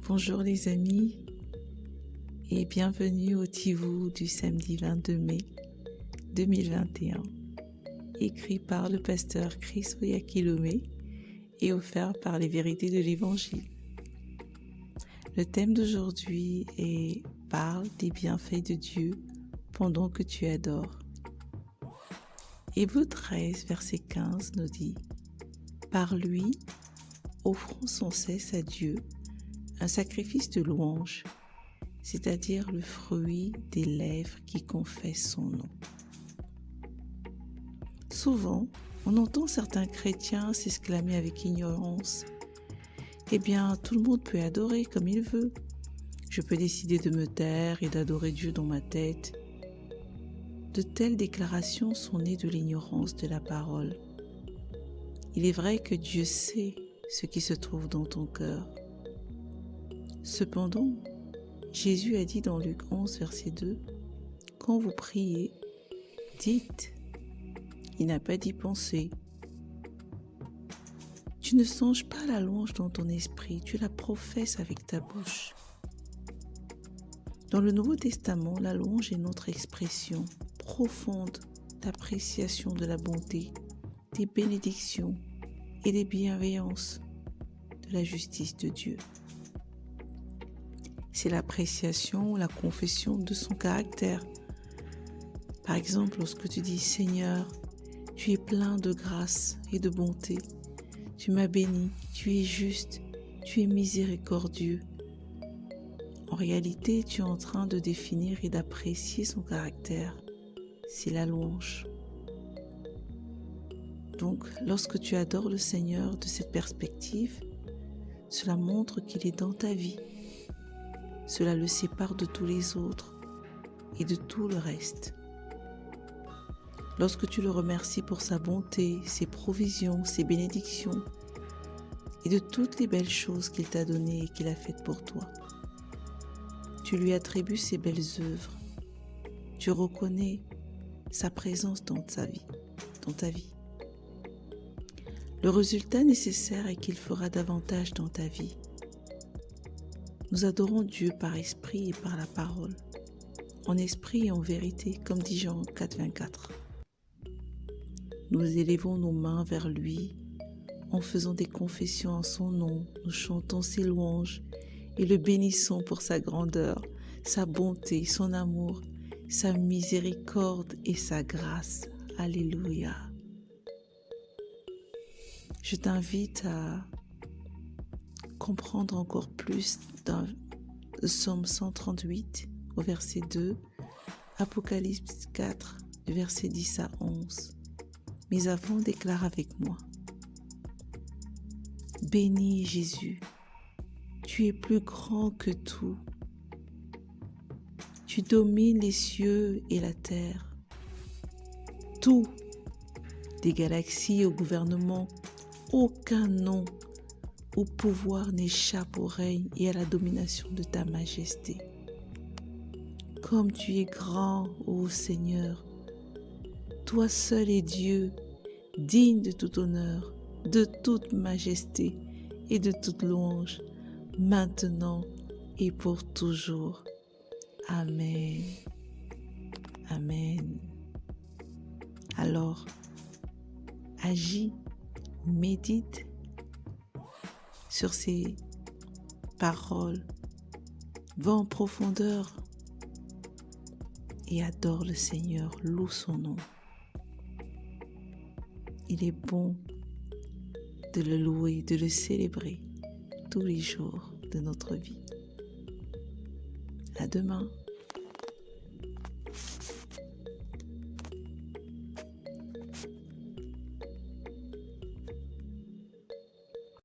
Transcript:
Bonjour les amis et bienvenue au Tivou du samedi 22 mai 2021, écrit par le pasteur Chris Oyakilome et offert par les vérités de l'Évangile. Le thème d'aujourd'hui est « Parle des bienfaits de Dieu pendant que tu adores ». Hébreux 13, verset 15 nous dit « Par lui, offrons sans cesse à Dieu un sacrifice de louange, c'est-à-dire le fruit des lèvres qui confessent son nom. » Souvent, on entend certains chrétiens s'exclamer avec ignorance « Eh bien, tout le monde peut adorer comme il veut. Je peux décider de me taire et d'adorer Dieu dans ma tête. » De telles déclarations sont nées de l'ignorance de la parole. Il est vrai que Dieu sait ce qui se trouve dans ton cœur. Cependant, Jésus a dit dans Luc 11, verset 2, « Quand vous priez, dites, il n'a pas d'y penser. » Tu ne songes pas la louange dans ton esprit, tu la professes avec ta bouche. Dans le Nouveau Testament, la louange est notre expression profonde d'appréciation de la bonté, des bénédictions et des bienveillances de la justice de Dieu. C'est l'appréciation ou la confession de son caractère. Par exemple, lorsque tu dis « Seigneur, tu es plein de grâce et de bonté, tu m'as béni, tu es juste, tu es miséricordieux ». En réalité, tu es en train de définir et d'apprécier son caractère. C'est la louange. Donc, lorsque tu adores le Seigneur de cette perspective, cela montre qu'il est dans ta vie. Cela le sépare de tous les autres et de tout le reste. Lorsque tu le remercies pour sa bonté, ses provisions, ses bénédictions et de toutes les belles choses qu'il t'a données et qu'il a faites pour toi, tu lui attribues ses belles œuvres. Tu reconnais sa présence dans ta vie. Le résultat nécessaire est qu'il fera davantage dans ta vie. Nous adorons Dieu par esprit et par la parole, en esprit et en vérité, comme dit Jean 4, 24. Nous élevons nos mains vers lui en faisant des confessions en son nom, nous chantons ses louanges et le bénissons pour sa grandeur, sa bonté, son amour, sa miséricorde et sa grâce. Alléluia. Je t'invite à comprendre encore plus dans le Psaume 138 au verset 2, Apocalypse 4 du verset 10 à 11. Mais avant, déclare avec moi. Béni Jésus, tu es plus grand que tout. Tu domines les cieux et la terre. Tout, des galaxies au gouvernement, aucun nom ou pouvoir n'échappe au règne et à la domination de ta majesté. Comme tu es grand, ô Seigneur, toi seul es Dieu, digne de tout honneur, de toute majesté et de toute louange, maintenant et pour toujours. Amen. Amen. Alors, agis, médite sur ces paroles, va en profondeur et adore le Seigneur, loue son nom. Il est bon de le louer, de le célébrer tous les jours de notre vie. À demain.